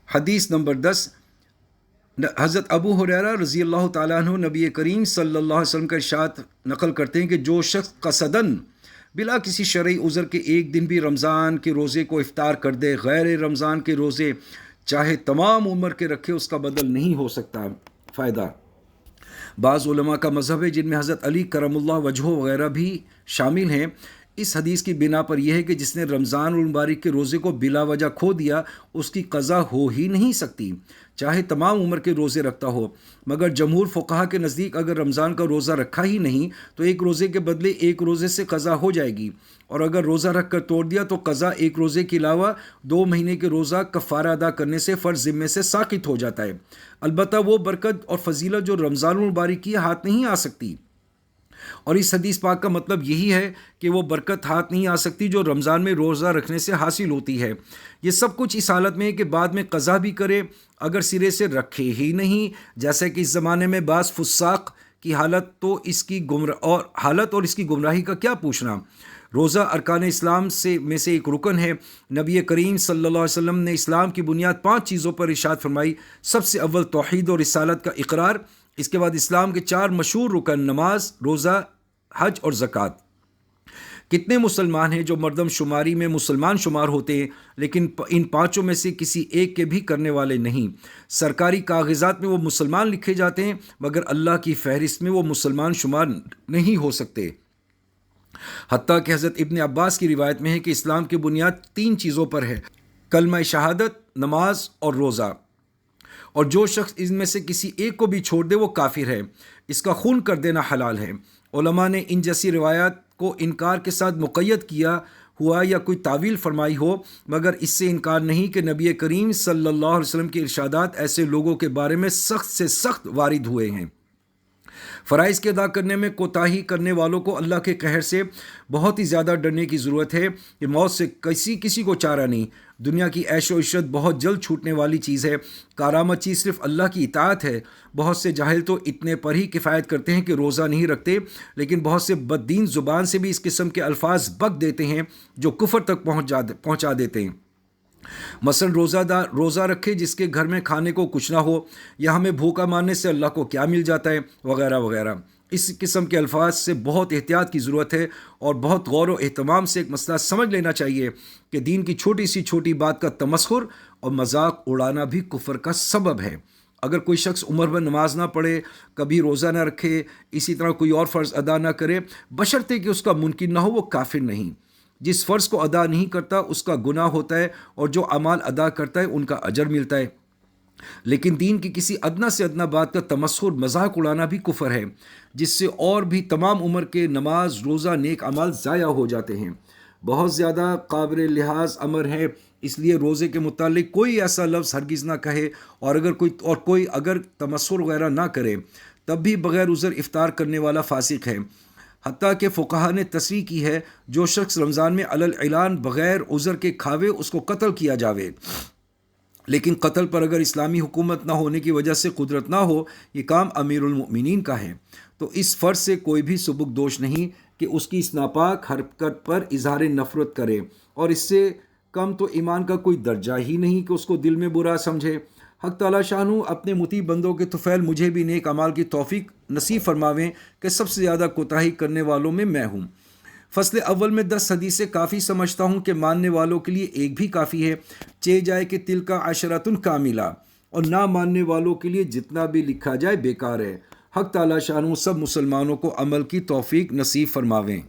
حدیث نمبر 10، حضرت ابو ہریرہ رضی اللہ تعالیٰ عنہ نبی کریم صلی اللہ علیہ وسلم کا ارشاد نقل کرتے ہیں کہ جو شخص قصدن بلا کسی شرعی عذر کے ایک دن بھی رمضان کے روزے کو افطار کر دے، غیر رمضان کے روزے چاہے تمام عمر کے رکھے اس کا بدل نہیں ہو سکتا فائدہ۔ بعض علماء کا مذہب ہے جن میں حضرت علی کرم اللہ وجہہ وغیرہ بھی شامل ہیں، اس حدیث کی بنا پر یہ ہے کہ جس نے رمضان المبارک کے روزے کو بلا وجہ کھو دیا اس کی قضا ہو ہی نہیں سکتی، چاہے تمام عمر کے روزے رکھتا ہو۔ مگر جمہور فقہا کے نزدیک اگر رمضان کا روزہ رکھا ہی نہیں تو ایک روزے کے بدلے ایک روزے سے قضا ہو جائے گی، اور اگر روزہ رکھ کر توڑ دیا تو قضا ایک روزے کے علاوہ 2 مہینے کے روزہ کفارہ ادا کرنے سے فرض ذمے سے ساقط ہو جاتا ہے۔ البتہ وہ برکت اور فضیلت جو رمضان المبارک کی ہاتھ نہیں آ سکتی، اور اس حدیث پاک کا مطلب یہی ہے کہ وہ برکت ہاتھ نہیں آ سکتی جو رمضان میں روزہ رکھنے سے حاصل ہوتی ہے۔ یہ سب کچھ اس حالت میں ہے کہ بعد میں قضا بھی کرے، اگر سرے سے رکھے ہی نہیں، جیسا کہ اس زمانے میں بعض فساق کی حالت اور اس کی گمراہی کا کیا پوچھنا۔ روزہ ارکان اسلام میں سے ایک رکن ہے۔ نبی کریم صلی اللہ علیہ وسلم نے اسلام کی بنیاد 5 چیزوں پر ارشاد فرمائی۔ سب سے اول توحید اور رسالت کا اقرار، اس کے بعد اسلام کے 4 مشہور رکن نماز، روزہ، حج اور زکوٰۃ۔ کتنے مسلمان ہیں جو مردم شماری میں مسلمان شمار ہوتے ہیں لیکن ان 5 میں سے کسی ایک کے بھی کرنے والے نہیں۔ سرکاری کاغذات میں وہ مسلمان لکھے جاتے ہیں مگر اللہ کی فہرست میں وہ مسلمان شمار نہیں ہو سکتے۔ حتیٰ کہ حضرت ابن عباس کی روایت میں ہے کہ اسلام کی بنیاد 3 چیزوں پر ہے: کلمہ شہادت، نماز اور روزہ، اور جو شخص ان میں سے کسی ایک کو بھی چھوڑ دے وہ کافر ہے، اس کا خون کر دینا حلال ہے۔ علماء نے ان جیسی روایات کو انکار کے ساتھ مقید کیا ہوا یا کوئی تعویل فرمائی ہو، مگر اس سے انکار نہیں کہ نبی کریم صلی اللہ علیہ وسلم کے ارشادات ایسے لوگوں کے بارے میں سخت سے سخت وارد ہوئے ہیں۔ فرائض کے ادا کرنے میں کوتاہی کرنے والوں کو اللہ کے قہر سے بہت ہی زیادہ ڈرنے کی ضرورت ہے کہ موت سے کسی کو چارہ نہیں۔ دنیا کی عیش و عشرت بہت جلد چھوٹنے والی چیز ہے، کارآمد چیز صرف اللہ کی اطاعت ہے۔ بہت سے جاہل تو اتنے پر ہی کفایت کرتے ہیں کہ روزہ نہیں رکھتے، لیکن بہت سے بددین زبان سے بھی اس قسم کے الفاظ بک دیتے ہیں جو کفر تک پہنچا دیتے ہیں۔ مثلا روزہ رکھے جس کے گھر میں کھانے کو کچھ نہ ہو، یا ہمیں بھوکا مارنے سے اللہ کو کیا مل جاتا ہے، وغیرہ وغیرہ۔ اس قسم کے الفاظ سے بہت احتیاط کی ضرورت ہے اور بہت غور و اہتمام سے ایک مسئلہ سمجھ لینا چاہیے کہ دین کی چھوٹی سی چھوٹی بات کا تمسخر اور مذاق اڑانا بھی کفر کا سبب ہے۔ اگر کوئی شخص عمر بھر نماز نہ پڑھے، کبھی روزہ نہ رکھے، اسی طرح کوئی اور فرض ادا نہ کرے، بشرطے کہ اس کا منکر نہ ہو، وہ کافر نہیں۔ جس فرض کو ادا نہیں کرتا اس کا گناہ ہوتا ہے، اور جو اعمال ادا کرتا ہے ان کا اجر ملتا ہے۔ لیکن دین کی کسی ادنا سے ادنا بات کا تمسخر، مذاق اڑانا بھی کفر ہے، جس سے اور بھی تمام عمر کے نماز، روزہ، نیک اعمال ضائع ہو جاتے ہیں۔ بہت زیادہ قابل لحاظ امر ہے، اس لیے روزے کے متعلق کوئی ایسا لفظ ہرگز نہ کہے، اور کوئی اگر تمسخر وغیرہ نہ کرے تب بھی بغیر عذر افطار کرنے والا فاسق ہے۔ حتیٰ کہ فقہا نے تصریح کی ہے جو شخص رمضان میں علی الاعلان بغیر عذر کے کھاوے اس کو قتل کیا جاوے، لیکن قتل پر اگر اسلامی حکومت نہ ہونے کی وجہ سے قدرت نہ ہو، یہ کام امیر المؤمنین کا ہے، تو اس فرض سے کوئی بھی سبک دوش نہیں کہ اس کی اس ناپاک حرکت پر اظہار نفرت کرے، اور اس سے کم تو ایمان کا کوئی درجہ ہی نہیں کہ اس کو دل میں برا سمجھے۔ حق تعالیٰ شانہ اپنے مطیع بندوں کے طفیل مجھے بھی نیک اعمال کی توفیق نصیب فرماویں کہ سب سے زیادہ کوتاہی کرنے والوں میں ہوں۔ فصل اول میں 10 حدیثیں کافی سمجھتا ہوں کہ ماننے والوں کے لیے ایک بھی کافی ہے، چہ جائے کہ تل کا عشرۃ کاملہ، اور نہ ماننے والوں کے لیے جتنا بھی لکھا جائے بیکار ہے۔ حق تعالیٰ شانہ سب مسلمانوں کو عمل کی توفیق نصیب فرماویں۔